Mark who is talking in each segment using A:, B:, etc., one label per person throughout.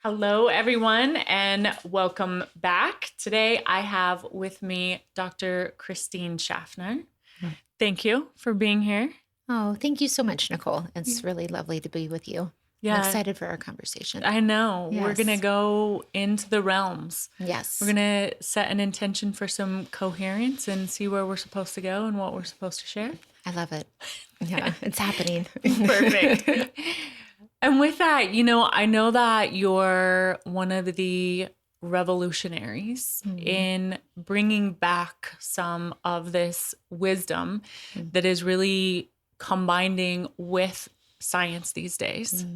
A: Hello, everyone, and welcome back. Today, I have with me Dr. Christine Schaffner. Thank you for being here.
B: Oh, thank you so much, Nicole. It's really lovely to be with you. I'm
A: Yeah,
B: excited for our conversation.
A: I know. We're going to
B: Yes.
A: go into the realms. We're
B: Yes.
A: going to set an intention for some coherence and see where we're supposed to go and what we're supposed to share.
B: I love it. Yeah, it's happening.
A: Perfect. And with that, I know that you're one of the revolutionaries in bringing back some of this wisdom that is really combining with science these days.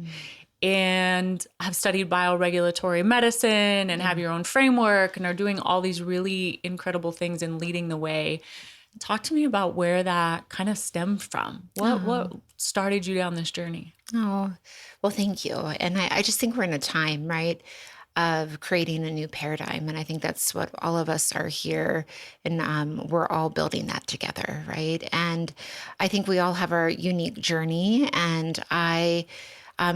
A: And have studied bioregulatory medicine and have your own framework and are doing all these really incredible things and leading the way. Talk to me about where that kind of stemmed from. What started you down this journey?
B: Oh, well, thank you. And I just think we're in a time, right, of creating a new paradigm. And I think that's what all of us are here. And we're all building that together, right? And I think we all have our unique journey. And I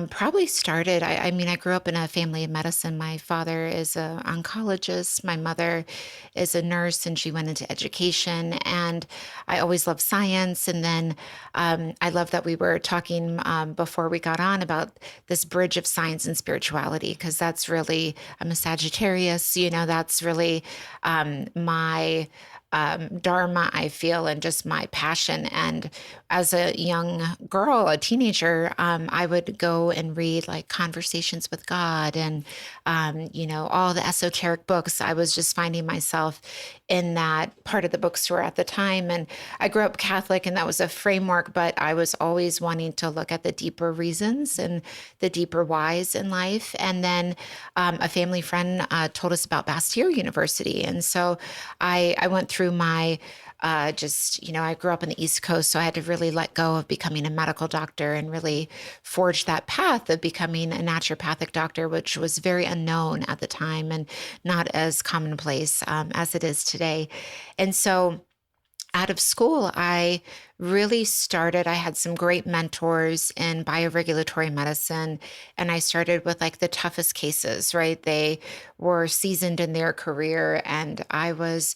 B: probably started, I mean, I grew up in a family of medicine. My father is an oncologist. My mother is a nurse and she went into education. And I always loved science. And then I love that we were talking before we got on about this bridge of science and spirituality, because that's really, I'm a Sagittarius, that's really my dharma, I feel, and just my passion. And as a young girl, a teenager, I would go and read like Conversations with God and, all the esoteric books. I was just finding myself in that part of the bookstore at the time. And I grew up Catholic, and that was a framework, but I was always wanting to look at the deeper reasons and the deeper whys in life. And then a family friend told us about Bastyr University. And so I went through my I grew up on the East Coast, so I had to really let go of becoming a medical doctor and really forge that path of becoming a naturopathic doctor, which was very unknown at the time and not as commonplace as it is today. And so out of school, I really started. I had some great mentors in bioregulatory medicine, and I started with like the toughest cases, right? They were seasoned in their career, and I was,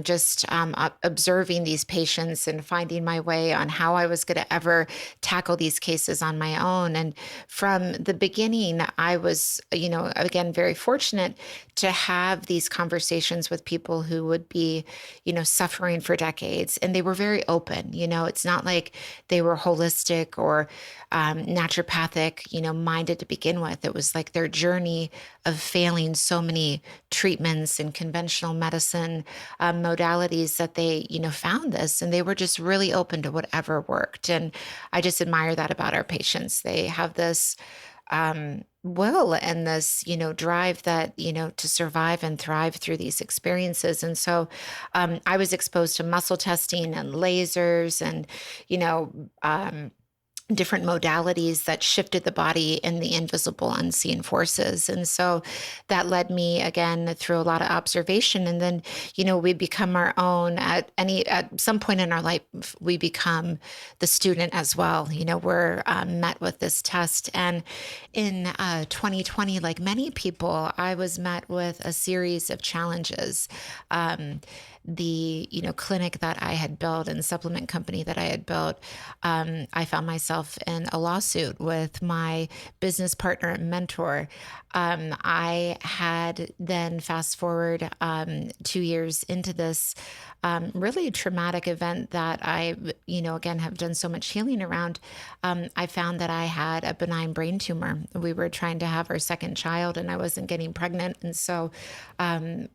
B: just observing these patients and finding my way on how I was going to ever tackle these cases on my own. And from the beginning, I was, again, very fortunate to have these conversations with people who would be, suffering for decades, and they were very open. It's not like they were holistic or naturopathic, minded to begin with. It was like their journey of failing so many treatments and conventional medicine modalities that they, found this, and they were just really open to whatever worked. And I just admire that about our patients. They have this will and this, drive that, to survive and thrive through these experiences. And so I was exposed to muscle testing and lasers and, different modalities that shifted the body in the invisible, unseen forces. And so that led me again through a lot of observation. And then, we become our own at some point in our life, we become the student as well. We're met with this test. And in 2020, like many people, I was met with a series of challenges. The clinic that I had built and supplement company that I had built, I found myself in a lawsuit with my business partner and mentor. I had then fast forward 2 years into this really traumatic event that I, again, have done so much healing around. I found that I had a benign brain tumor. We were trying to have our second child, and I wasn't getting pregnant. And so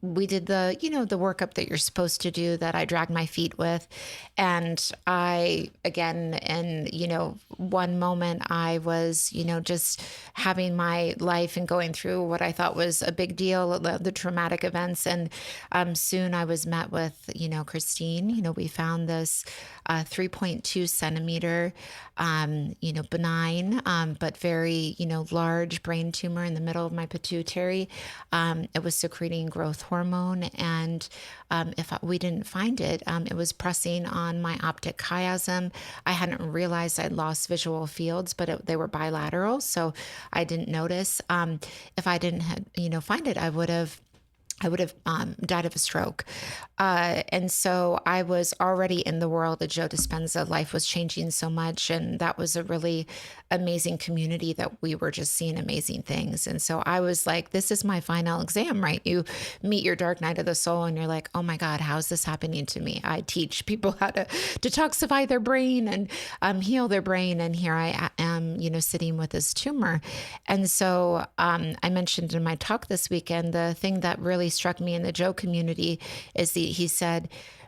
B: we did the workup that you're supposed to do that I dragged my feet with. And I, again, in, one moment I was, just having my life and going through what I thought was a big deal, the traumatic events. And soon I was met with, Christine, we found this 3.2 centimeter, benign, but very, large brain tumor in the middle of my pituitary. It was secreting growth hormone. And if we didn't find it, it was pressing on my optic chiasm. I hadn't realized I'd lost cross visual fields, but they were bilateral. So I didn't notice. If I didn't find it, I would have died of a stroke. And so I was already in the world of Joe Dispenza. Life was changing so much. And that was a really amazing community that we were just seeing amazing things. And so I was like, this is my final exam, right? You meet your dark night of the soul and you're like, oh my God, how's this happening to me? I teach people how to detoxify their brain and heal their brain. And here I am, sitting with this tumor. And so I mentioned in my talk this weekend, the thing that really struck me in the Joe community is he said,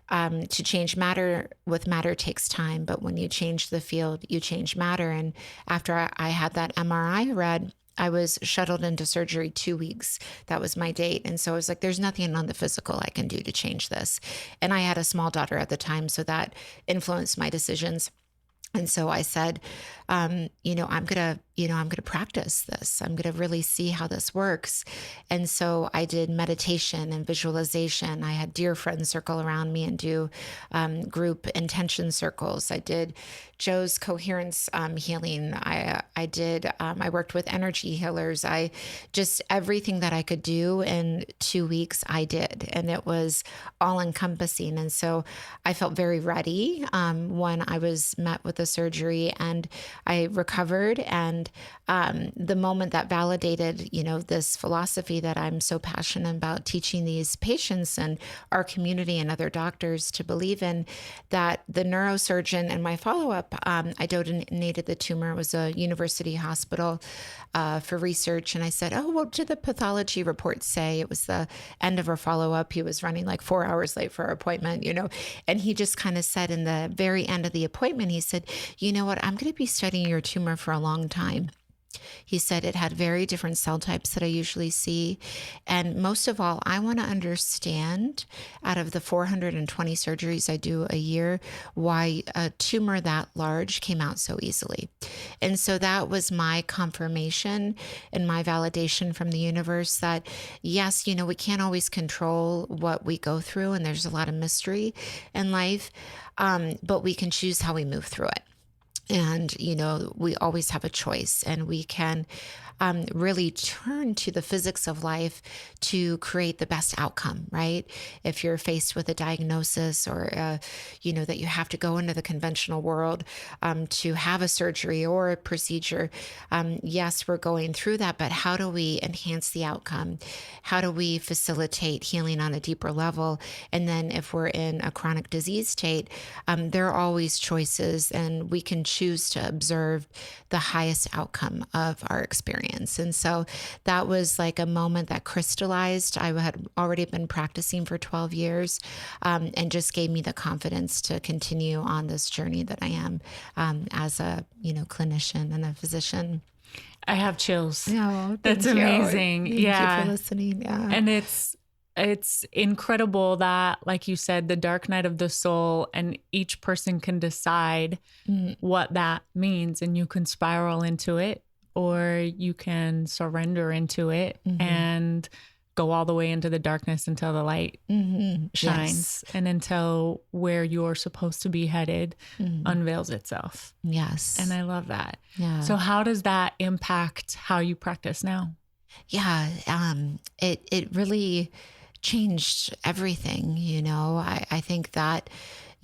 B: to change matter with matter takes time, but when you change the field, you change matter. And after I had that MRI read, I was shuttled into surgery 2 weeks. That was my date. And so I was like, there's nothing on the physical I can do to change this. And I had a small daughter at the time, so that influenced my decisions. And so I said, I'm gonna practice this. I'm gonna really see how this works. And so I did meditation and visualization. I had dear friends circle around me and do group intention circles. I did Joe's coherence healing. I worked with energy healers. I just everything that I could do in 2 weeks, I did, and it was all encompassing. And so I felt very ready when I was met with the surgery, and I recovered. And the moment that validated, this philosophy that I'm so passionate about teaching these patients and our community and other doctors to believe in, that the neurosurgeon in my follow-up, I donated the tumor. It was a university hospital for research. And I said, oh, what did the pathology report say? It was the end of our follow-up. He was running like 4 hours late for our appointment, and he just kind of said in the very end of the appointment, he said, you know what, I'm going to be studying your tumor for a long time. He said it had very different cell types that I usually see. And most of all, I want to understand, out of the 420 surgeries I do a year, why a tumor that large came out so easily. And so that was my confirmation and my validation from the universe that, yes, we can't always control what we go through, and there's a lot of mystery in life, but we can choose how we move through it. And, we always have a choice, and we can really turn to the physics of life to create the best outcome, right? If you're faced with a diagnosis or, that you have to go into the conventional world to have a surgery or a procedure, yes, we're going through that, but how do we enhance the outcome? How do we facilitate healing on a deeper level? And then if we're in a chronic disease state, there are always choices, and we can choose to observe the highest outcome of our experience. And so that was like a moment that crystallized. I had already been practicing for 12 years and just gave me the confidence to continue on this journey that I am as a, clinician and a physician.
A: I have chills.
B: Oh,
A: that's amazing.
B: Thank you for listening. Yeah.
A: And it's incredible that, like you said, the dark night of the soul, and each person can decide what that means, and you can spiral into it, or you can surrender into it and go all the way into the darkness until the light shines, yes, and until where you're supposed to be headed unveils itself.
B: Yes.
A: And I love that.
B: Yeah.
A: So how does that impact how you practice now?
B: Yeah. It really changed everything. I think that,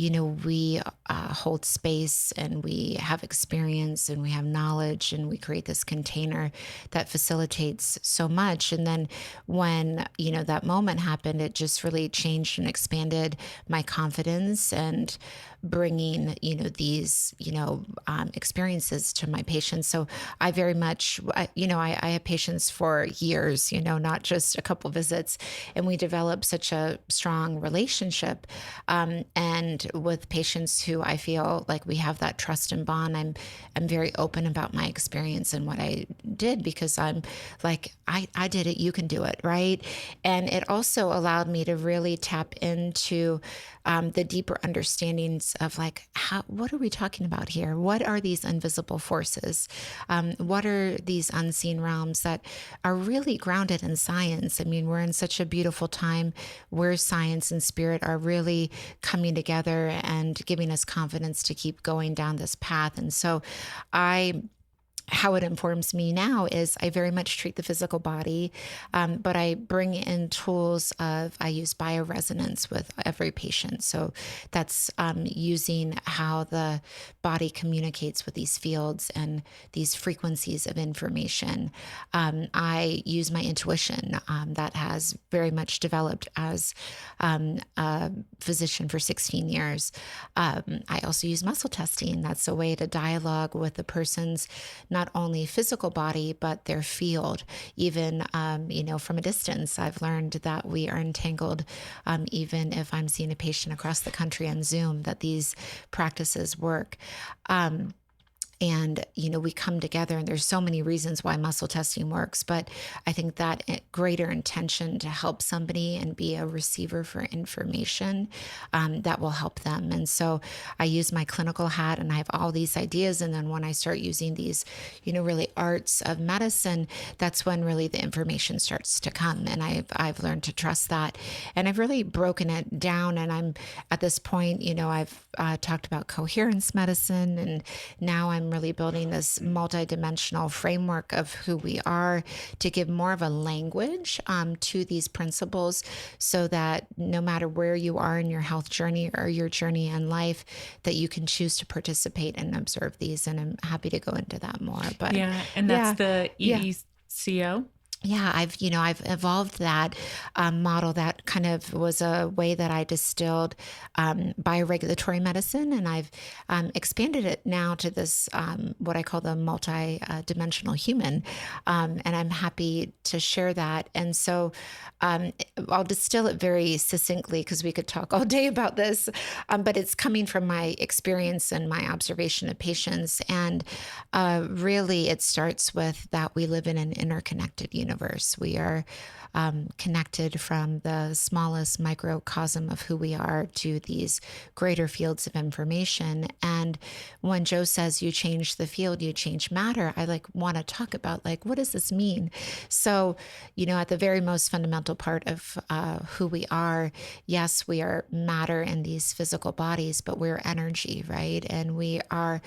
B: we hold space, and we have experience, and we have knowledge, and we create this container that facilitates so much. And then when, that moment happened, it just really changed and expanded my confidence, and bringing, these, experiences to my patients. So I very much, I have patients for years, not just a couple visits, and we develop such a strong relationship. And with patients who I feel like we have that trust and bond, I'm very open about my experience and what I did, because I'm like, I did it, you can do it, right? And it also allowed me to really tap into the deeper understandings of like, what are we talking about here? What are these invisible forces? What are these unseen realms that are really grounded in science? I mean, we're in such a beautiful time where science and spirit are really coming together together and giving us confidence to keep going down this path. And so I how it informs me now is I very much treat the physical body, but I bring in tools of, I use bioresonance with every patient. So that's using how the body communicates with these fields and these frequencies of information. I use my intuition that has very much developed as a physician for 16 years. I also use muscle testing. That's a way to dialogue with the person's not only physical body, but their field. Even, from a distance, I've learned that we are entangled, even if I'm seeing a patient across the country on Zoom, that these practices work. And, we come together, and there's so many reasons why muscle testing works, but I think that greater intention to help somebody and be a receiver for information, that will help them. And so I use my clinical hat and I have all these ideas. And then when I start using these, really arts of medicine, that's when really the information starts to come. And I've learned to trust that. And I've really broken it down. And I'm at this point, I've talked about coherence medicine, and now I'm really building this multidimensional framework of who we are to give more of a language to these principles, so that no matter where you are in your health journey or your journey in life, that you can choose to participate and observe these. And I'm happy to go into that more. But
A: yeah, and that's the EECO.
B: Yeah, I've evolved that model. That kind of was a way that I distilled bioregulatory medicine, and I've expanded it now to this what I call the multi-dimensional human, and I'm happy to share that. And so I'll distill it very succinctly, because we could talk all day about this, but it's coming from my experience and my observation of patients, and really it starts with that we live in an interconnected universe. We are connected from the smallest microcosm of who we are to these greater fields of information. And when Joe says you change the field, you change matter, I want to talk about what does this mean? So, at the very most fundamental part of who we are, yes, we are matter in these physical bodies, but we're energy, right? And we are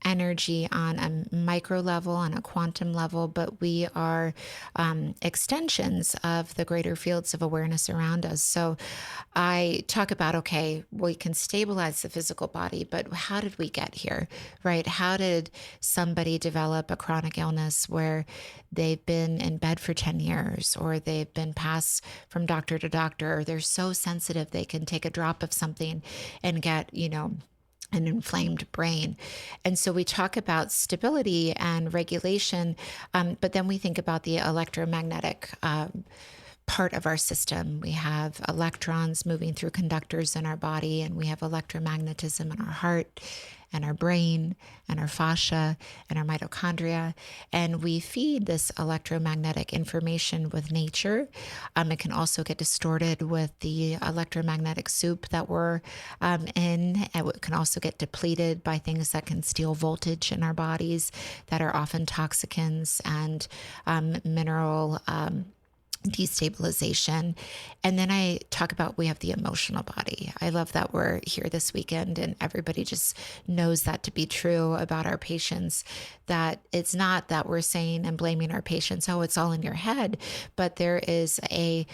B: energy on a micro level, on a quantum level, but we are extensions of the greater fields of awareness around us. So I talk about, okay, we can stabilize the physical body, but how did we get here, right? How did somebody develop a chronic illness where they've been in bed for 10 years, or they've been passed from doctor to doctor, or they're so sensitive they can take a drop of something and get, an inflamed brain. And so we talk about stability and regulation, but then we think about the electromagnetic part of our system. We have electrons moving through conductors in our body, and we have electromagnetism in our heart and our brain and our fascia and our mitochondria. And we feed this electromagnetic information with nature. It can also get distorted with the electromagnetic soup that we're in. It can also get depleted by things that can steal voltage in our bodies, that are often toxicants and mineral destabilization. And then I talk about, we have the emotional body. I love that we're here this weekend and everybody just knows that to be true about our patients, that it's not that we're saying and blaming our patients, oh, it's all in your head, but there is a,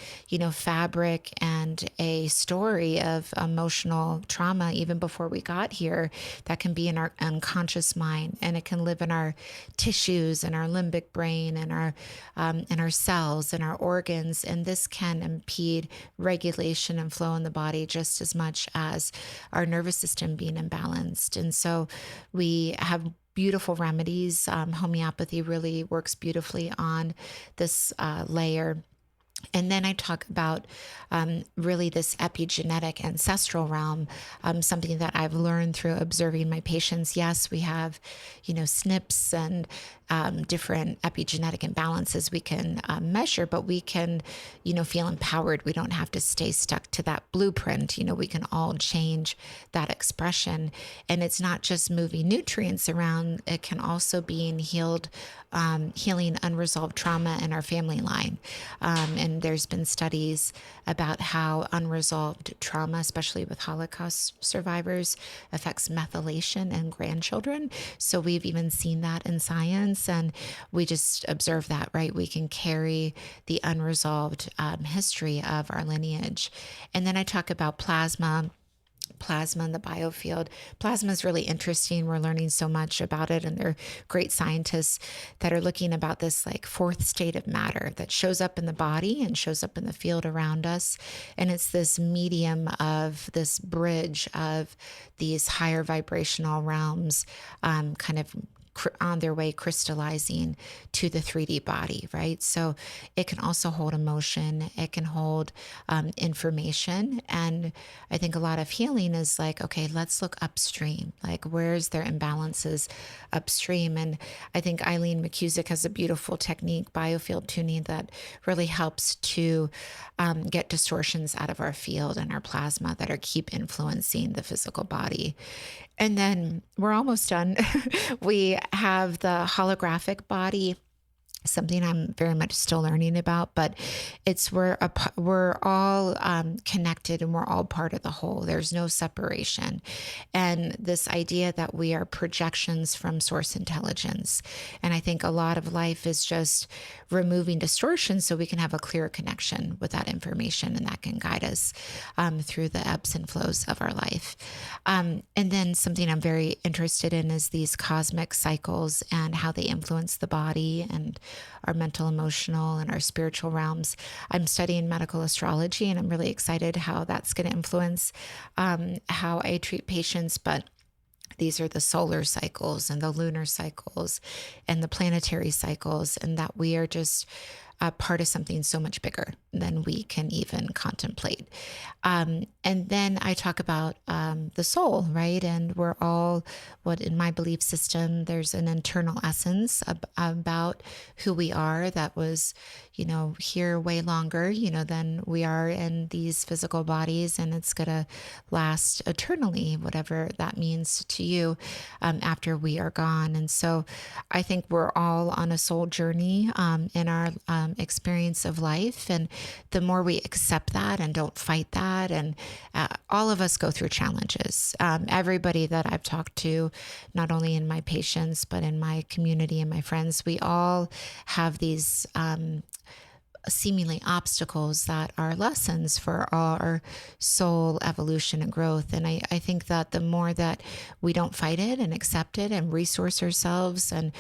B: fabric and a story of emotional trauma even before we got here that can be in our unconscious mind, and it can live in our tissues and our limbic brain and our cells and our organs. And this can impede regulation and flow in the body just as much as our nervous system being imbalanced. And so we have beautiful remedies. Homeopathy really works beautifully on this layer. And then I talk about really this epigenetic ancestral realm, something that I've learned through observing my patients. Yes, we have, SNPs and different epigenetic imbalances we can measure, but we can, feel empowered. We don't have to stay stuck to that blueprint. We can all change that expression. And it's not just moving nutrients around, it can also be in healing unresolved trauma in our family line. And there's been studies about how unresolved trauma, especially with Holocaust survivors, affects methylation in grandchildren. So we've even seen that in science, and we just observe that, right? We can carry the unresolved history of our lineage. And then I talk about plasma and the biofield. Plasma is really interesting. We're learning so much about it, and there are great scientists that are looking about this like fourth state of matter that shows up in the body and shows up in the field around us. And it's this medium of this bridge of these higher vibrational realms, kind of on their way crystallizing to the 3D body, right? So it can also hold emotion, it can hold information. And I think a lot of healing is like, okay, let's look upstream. Like, where's their imbalances upstream? And I think Eileen McCusick has a beautiful technique, biofield tuning, that really helps to get distortions out of our field and our plasma that are keep influencing the physical body. And then we're almost done. We have the holographic body, something I'm very much still learning about, but we're all connected and we're all part of the whole. There's no separation. And this idea that we are projections from source intelligence. And I think a lot of life is just removing distortion so we can have a clear connection with that information, and that can guide us through the ebbs and flows of our life. And then something I'm very interested in is these cosmic cycles and how they influence the body and our mental, emotional, and our spiritual realms. I'm studying medical astrology, and I'm really excited how that's going to influence how I treat patients. But these are the solar cycles and the lunar cycles and the planetary cycles, and that we are just a part of something so much bigger than we can even contemplate. And then I talk about the soul, right? And we're all, in my belief system, there's an internal essence about who we are that was, here way longer, than we are in these physical bodies. And it's going to last eternally, whatever that means to you, after we are gone. And so I think we're all on a soul journey in our experience of life. And the more we accept that and don't fight that, and all of us go through challenges. Everybody that I've talked to, not only in my patients, but in my community and my friends, we all have these seemingly obstacles that are lessons for our soul evolution and growth. And I think that the more that we don't fight it and accept it and resource ourselves and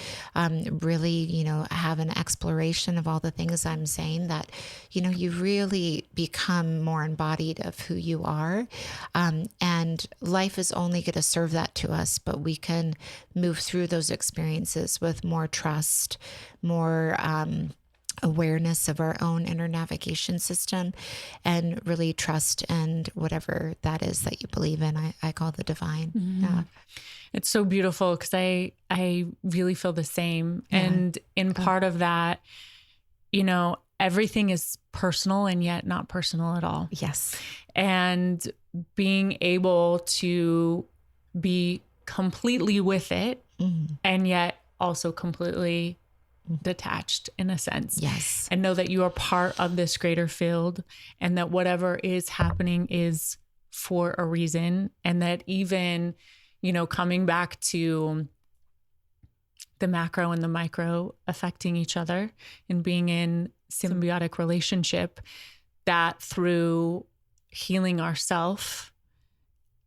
B: really, have an exploration of all the things I'm saying, that, you really become more embodied of who you are. And life is only going to serve that to us, but we can move through those experiences with more trust, more awareness of our own inner navigation system, and really trust in whatever that is that you believe in. I call the divine.
A: Mm-hmm. Yeah. It's so beautiful because I really feel the same. Yeah. And in part of that, everything is personal and yet not personal at all.
B: Yes.
A: And being able to be completely with it, mm-hmm. and yet also completely detached in a sense.
B: Yes.
A: And know that you are part of this greater field, and that whatever is happening is for a reason. And that even, coming back to the macro and the micro affecting each other and being in symbiotic relationship, that through healing ourselves,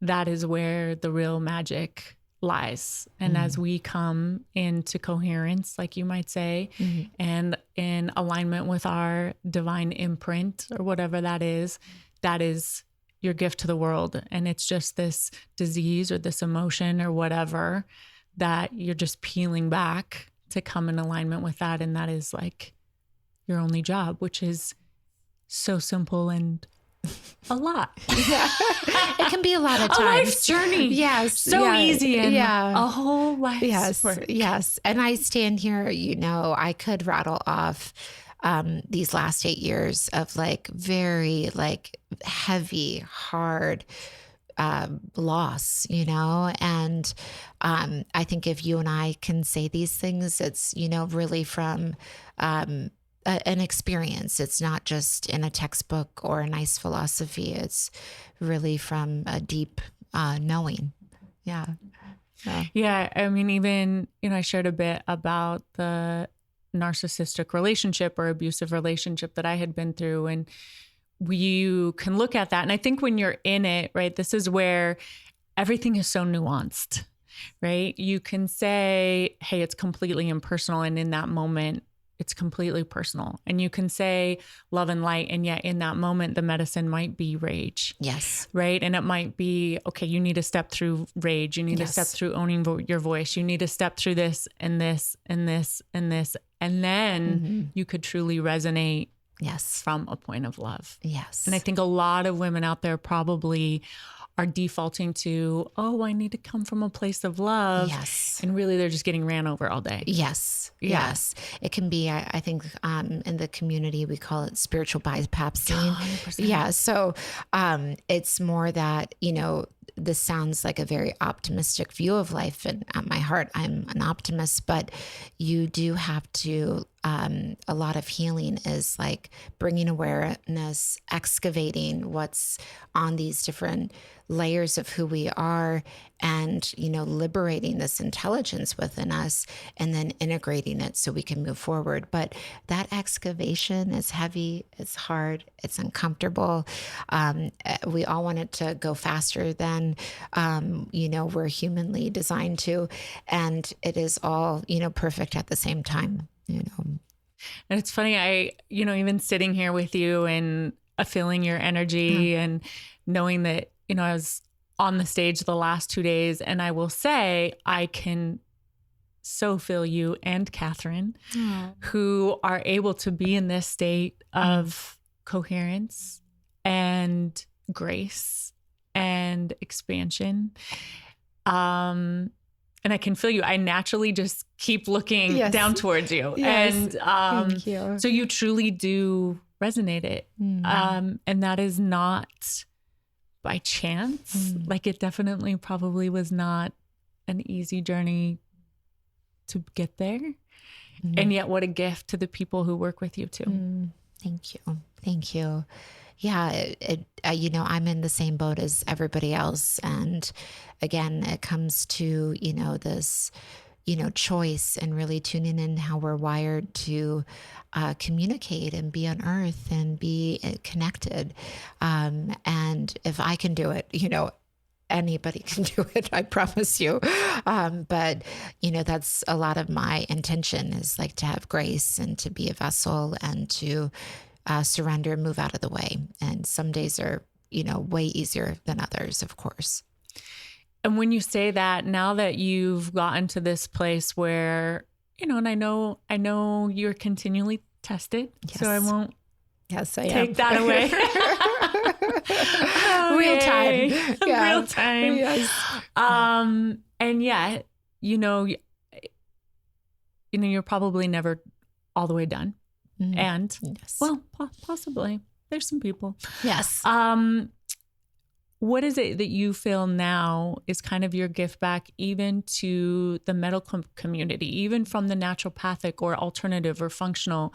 A: that is where the real magic lies. And as we come into coherence, like you might say, and in alignment with our divine imprint or whatever that is your gift to the world. And it's just this disease or this emotion or whatever that you're just peeling back to come in alignment with that. And that is like your only job, which is so simple and a lot.
B: Yeah. It can be a lot of times.
A: A life's journey.
B: Yes.
A: So easy and
B: yeah.
A: a whole life's work.
B: Yes. And I stand here, I could rattle off these last 8 years of like very like heavy, hard loss, and I think if you and I can say these things, it's, really from an experience. It's not just in a textbook or a nice philosophy. It's really from a deep knowing. Yeah.
A: Yeah. I mean, even, I shared a bit about the narcissistic relationship or abusive relationship that I had been through. And you can look at that. And I think when you're in it, right, this is where everything is so nuanced, right? You can say, hey, it's completely impersonal. And in that moment, it's completely personal. And you can say love and light. And yet in that moment, the medicine might be rage.
B: Yes.
A: Right. And it might be, okay, you need to step through rage. You need to step through owning your voice. You need to step through this and this and this and this. And then you could truly resonate from a point of love.
B: Yes.
A: And I think a lot of women out there probably are defaulting to, oh, I need to come from a place of love.
B: Yes.
A: And really they're just getting ran over all day.
B: Yes.
A: Yeah.
B: Yes. It can be, I think in the community, we call it spiritual bypassing.
A: 100%.
B: Yeah. So it's more that, this sounds like a very optimistic view of life. And at my heart, I'm an optimist, but you do have to, a lot of healing is like bringing awareness, excavating what's on these different layers of who we are and, liberating this intelligence within us and then integrating it so we can move forward. But that excavation is heavy, it's hard, it's uncomfortable. We all want it to go faster than, we're humanly designed to. And it is all, perfect at the same time.
A: And it's funny, I, even sitting here with you and feeling your energy and knowing that, I was on the stage the last 2 days, and I will say I can so feel you and Catherine, who are able to be in this state of coherence and grace and expansion. And I can feel you. I naturally just keep looking down towards you.
B: Yes.
A: And
B: Thank you.
A: So you truly do resonate it. And that is not by chance. Like it definitely probably was not an easy journey to get there. And yet what a gift to the people who work with you too.
B: Thank you. Thank you. Yeah, I'm in the same boat as everybody else. And again, it comes to, this, choice and really tuning in how we're wired to communicate and be on earth and be connected. And if I can do it, anybody can do it, I promise you. But, that's a lot of my intention is like to have grace and to be a vessel and to surrender and move out of the way. And some days are, way easier than others, of course.
A: And when you say that, now that you've gotten to this place where, and I know you're continually tested, so I won't take that away.
B: Real time. Yeah.
A: Real time.
B: Yes.
A: And yet, you're probably never all the way done. And well, possibly there's some people.
B: Yes.
A: What is it that you feel now is kind of your gift back even to the medical community, even from the naturopathic or alternative or functional?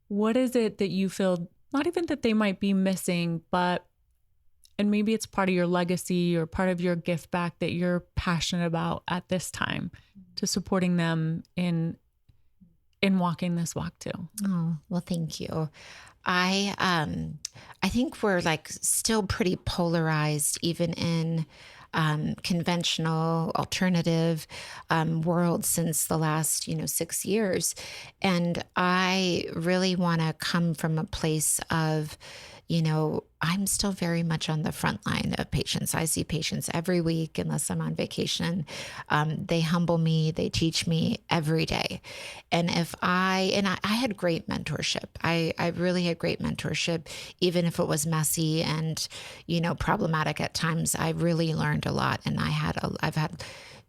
A: What is it that you feel, not even that they might be missing, but, and maybe it's part of your legacy or part of your gift back that you're passionate about at this time to supporting them in walking this walk too?
B: Oh, well, thank you. I think we're like still pretty polarized, even in conventional alternative world since the last 6 years. And I really want to come from a place of I'm still very much on the front line of patients. I see patients every week unless I'm on vacation. They humble me, they teach me every day. And I had great mentorship. I really had great mentorship, even if it was messy and, problematic at times. I really learned a lot. And I've had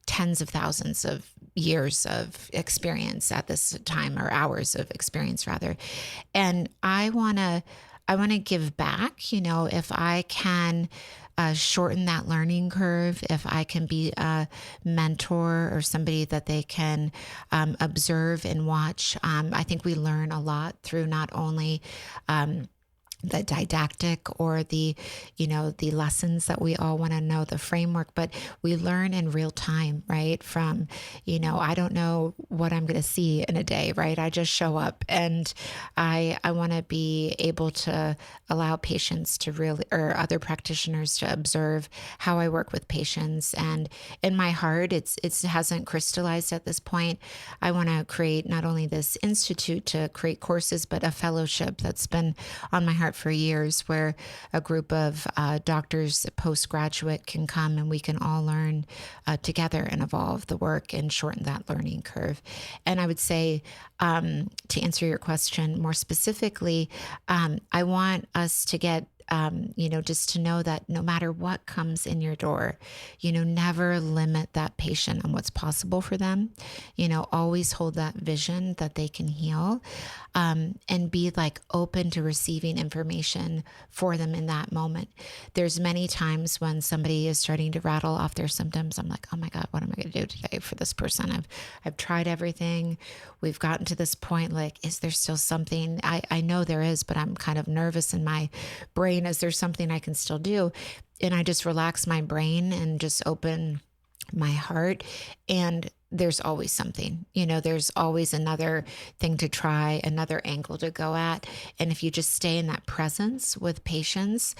B: tens of thousands of years of experience at this time, or hours of experience rather. And I want to give back, if I can shorten that learning curve, if I can be a mentor or somebody that they can observe and watch. I think we learn a lot through not only the didactic or the lessons that we all want to know, the framework, but we learn in real time, right? From, I don't know what I'm going to see in a day, right? I just show up, and I want to be able to allow patients to really, or other practitioners to observe how I work with patients. And in my heart, it hasn't crystallized at this point. I want to create not only this institute to create courses, but a fellowship that's been on my heart for years, where a group of doctors, postgraduate, can come and we can all learn together and evolve the work and shorten that learning curve. And I would say, to answer your question more specifically, I want us to get just to know that no matter what comes in your door, never limit that patient on what's possible for them. Always hold that vision that they can heal, and be like open to receiving information for them in that moment. There's many times when somebody is starting to rattle off their symptoms, I'm like, oh my God, what am I going to do today for this person? I've tried everything. We've gotten to this point. Like, is there still something? I know there is, but I'm kind of nervous in my brain. Is there something I can still do? And I just relax my brain and just open my heart. And there's always something, there's always another thing to try, another angle to go at. And if you just stay in that presence with patients,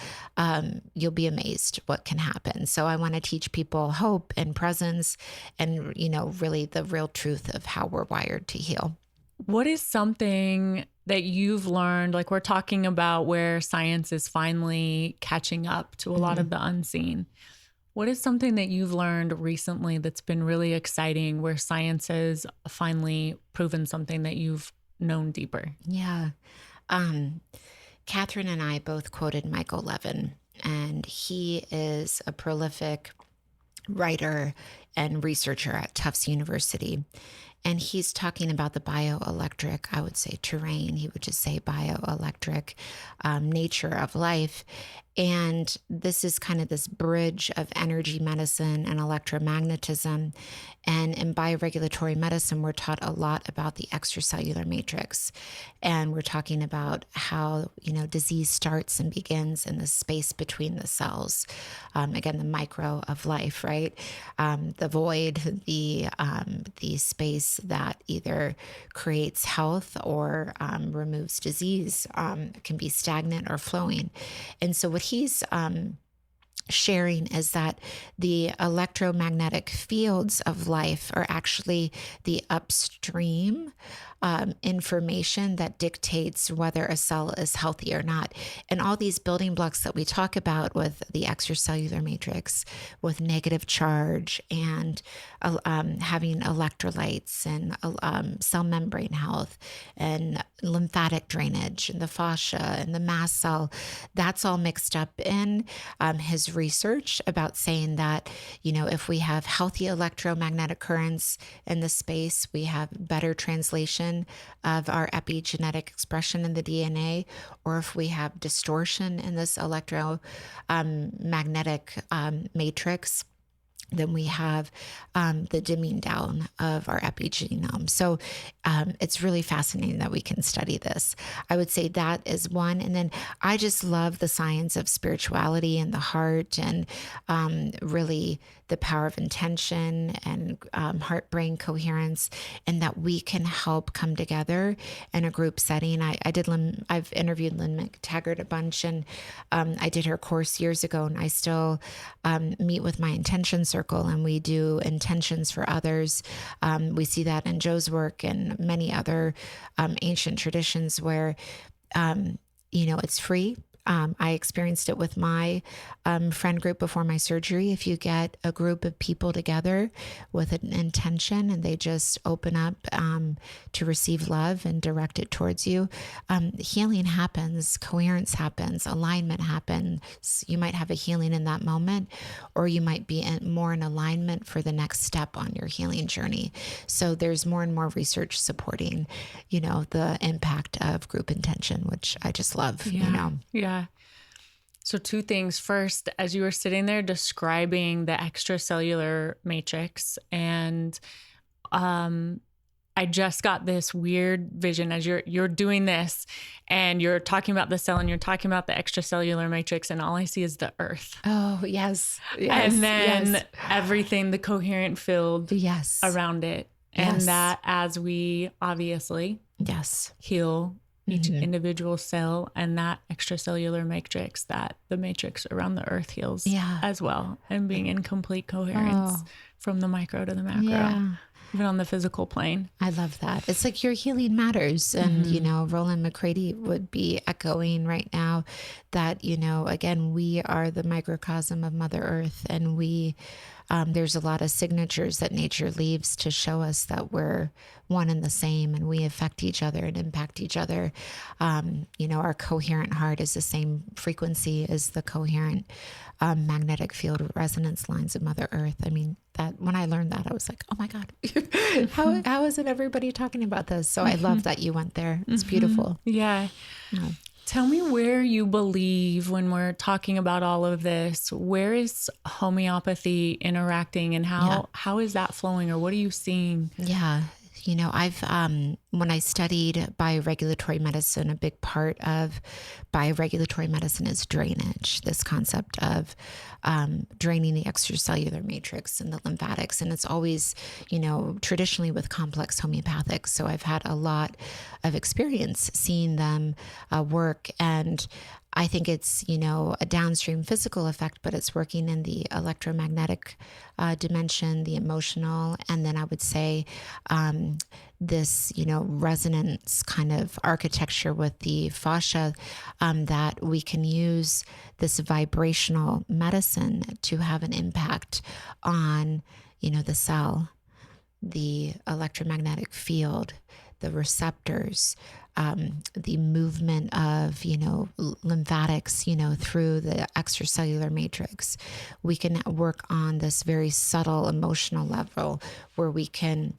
B: you'll be amazed what can happen. So I want to teach people hope and presence and, really the real truth of how we're wired to heal.
A: What is something that you've learned, like we're talking about where science is finally catching up to a lot of the unseen? What is something that you've learned recently that's been really exciting, where science has finally proven something that you've known deeper?
B: Yeah. Catherine and I both quoted Michael Levin, and he is a prolific writer and researcher at Tufts University. And he's talking about the bioelectric, I would say terrain, he would just say bioelectric nature of life. And this is kind of this bridge of energy medicine and electromagnetism. And in bioregulatory medicine, we're taught a lot about the extracellular matrix. And we're talking about how, disease starts and begins in the space between the cells. Again, the micro of life, right? The void, the space that either creates health or removes disease, can be stagnant or flowing. And so what he's sharing is that the electromagnetic fields of life are actually the upstream information that dictates whether a cell is healthy or not. And all these building blocks that we talk about with the extracellular matrix, with negative charge and having electrolytes and cell membrane health and lymphatic drainage and the fascia and the mast cell, that's all mixed up in his research about saying that, if we have healthy electromagnetic currents in the space, we have better translation of our epigenetic expression in the DNA, or if we have distortion in this electromagnetic matrix, then we have the dimming down of our epigenome. So it's really fascinating that we can study this. I would say that is one. And then I just love the science of spirituality and the heart, and really the power of intention and heart-brain coherence, and that we can help come together in a group setting. I've interviewed Lynn McTaggart a bunch, and I did her course years ago, and I still meet with my intention circle, and we do intentions for others. We see that in Joe's work and many other ancient traditions where, it's free. I experienced it with my friend group before my surgery. If you get a group of people together with an intention and they just open up to receive love and direct it towards you, healing happens, coherence happens, alignment happens. You might have a healing in that moment, or you might be more in alignment for the next step on your healing journey. So there's more and more research supporting, the impact of group intention, which I just love,
A: Yeah. So two things. First, as you were sitting there describing the extracellular matrix, and I just got this weird vision as you're doing this and you're talking about the cell and you're talking about the extracellular matrix, and all I see is the earth.
B: Oh, yes.
A: And then everything, the coherent field around it. And that as we obviously heal each individual cell and that extracellular matrix, that the matrix around the earth heals as well, and being in complete coherence from the micro to the macro, even on the physical plane.
B: I love that. It's like your healing matters. And, Roland McCready would be echoing right now that, again, we are the microcosm of Mother Earth, and there's a lot of signatures that nature leaves to show us that we're one and the same, and we affect each other and impact each other. Our coherent heart is the same frequency as the coherent magnetic field resonance lines of Mother Earth. I mean, that when I learned that, I was like, oh my God, how isn't everybody talking about this? So I love that you went there. It's beautiful.
A: Yeah. Tell me where you believe, when we're talking about all of this, where is homeopathy interacting, and how is that flowing, or what are you seeing?
B: Yeah. I've, when I studied bioregulatory medicine, a big part of bioregulatory medicine is drainage, this concept of draining the extracellular matrix and the lymphatics. And it's always, traditionally with complex homeopathic. So I've had a lot of experience seeing them work. And I think it's, a downstream physical effect, but it's working in the electromagnetic dimension, the emotional, and then I would say this, resonance kind of architecture with the fascia, that we can use this vibrational medicine to have an impact on, the cell, the electromagnetic field, the receptors, the movement of, lymphatics, through the extracellular matrix. We can work on this very subtle emotional level where we can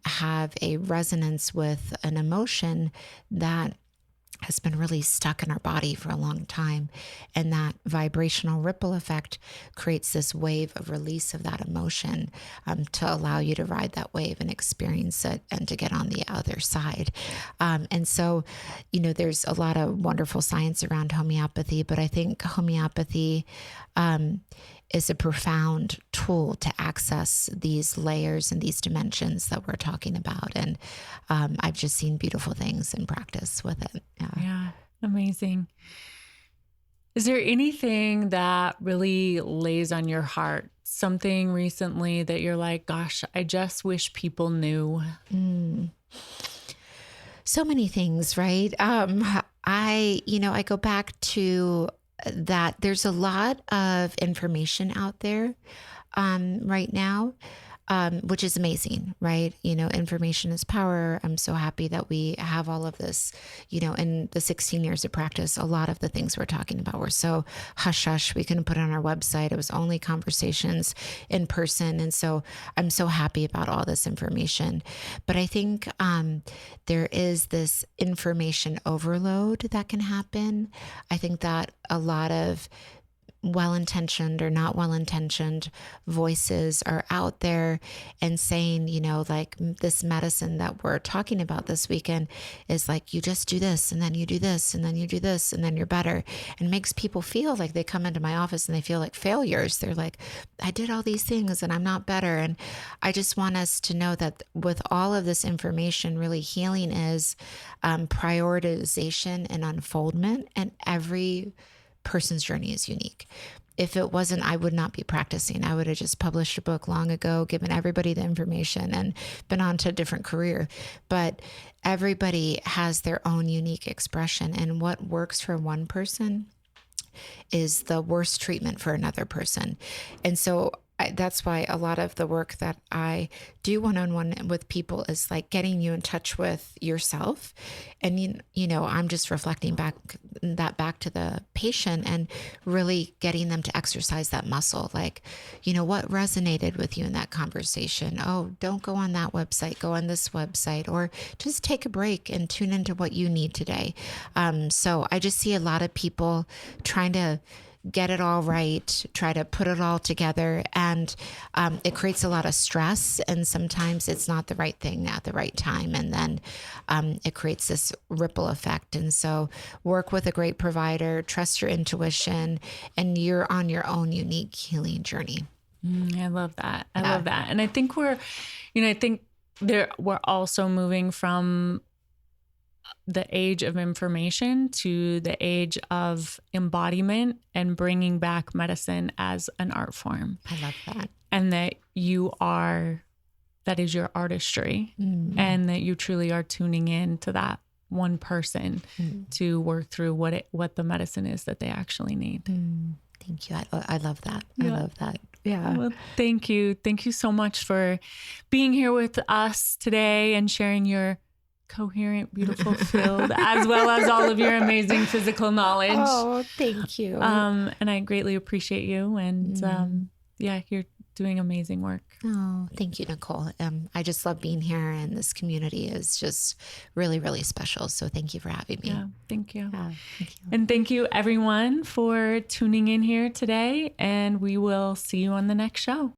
B: have a resonance with an emotion that has been really stuck in our body for a long time. And that vibrational ripple effect creates this wave of release of that emotion to allow you to ride that wave and experience it and to get on the other side. And so, there's a lot of wonderful science around homeopathy, but I think homeopathy is a profound tool to access these layers and these dimensions that we're talking about. And I've just seen beautiful things in practice with it.
A: Yeah, amazing. Is there anything that really lays on your heart? Something recently that you're like, gosh, I just wish people knew?
B: So many things, right? I go back to that there's a lot of information out there right now, which is amazing, right? Information is power. I'm so happy that we have all of this, in the 16 years of practice. A lot of the things we're talking about were so hush hush. We couldn't put it on our website. It was only conversations in person. And so I'm so happy about all this information. But I think there is this information overload that can happen. I think that a lot of well-intentioned or not well-intentioned voices are out there and saying, like this medicine that we're talking about this weekend is like, you just do this and then you do this and then you do this and then you're better, and makes people feel like they come into my office and they feel like failures. They're like, I did all these things and I'm not better. And I just want us to know that with all of this information, really healing is prioritization and unfoldment, and every person's journey is unique. If it wasn't, I would not be practicing. I would have just published a book long ago, given everybody the information and been on to a different career. But everybody has their own unique expression, and what works for one person is the worst treatment for another person. And so that's why a lot of the work that I do one-on-one with people is like getting you in touch with yourself. And, I'm just reflecting back to the patient and really getting them to exercise that muscle. Like, what resonated with you in that conversation? Oh, don't go on that website, go on this website, or just take a break and tune into what you need today. So I just see a lot of people trying to get it all right, try to put it all together. And it creates a lot of stress. And sometimes it's not the right thing at the right time. And then it creates this ripple effect. And so work with a great provider, trust your intuition, and you're on your own unique healing journey.
A: I love that. I love that. And I think we're also moving from the age of information to the age of embodiment and bringing back medicine as an art form.
B: I love that.
A: And that is your artistry, and that you truly are tuning in to that one person to work through what the medicine is that they actually need.
B: Thank you. I love that.
A: Yeah.
B: I love that. Yeah.
A: Well, thank you. Thank you so much for being here with us today and sharing your coherent, beautiful field, as well as all of your amazing physical knowledge.
B: Oh, thank you.
A: And I greatly appreciate you. And you're doing amazing work.
B: Oh, thank you, Nicole. I just love being here, and this community is just really, really special. So thank you for having me.
A: Yeah, thank you.
B: Yeah, thank you.
A: And thank you everyone for tuning in here today. And we will see you on the next show.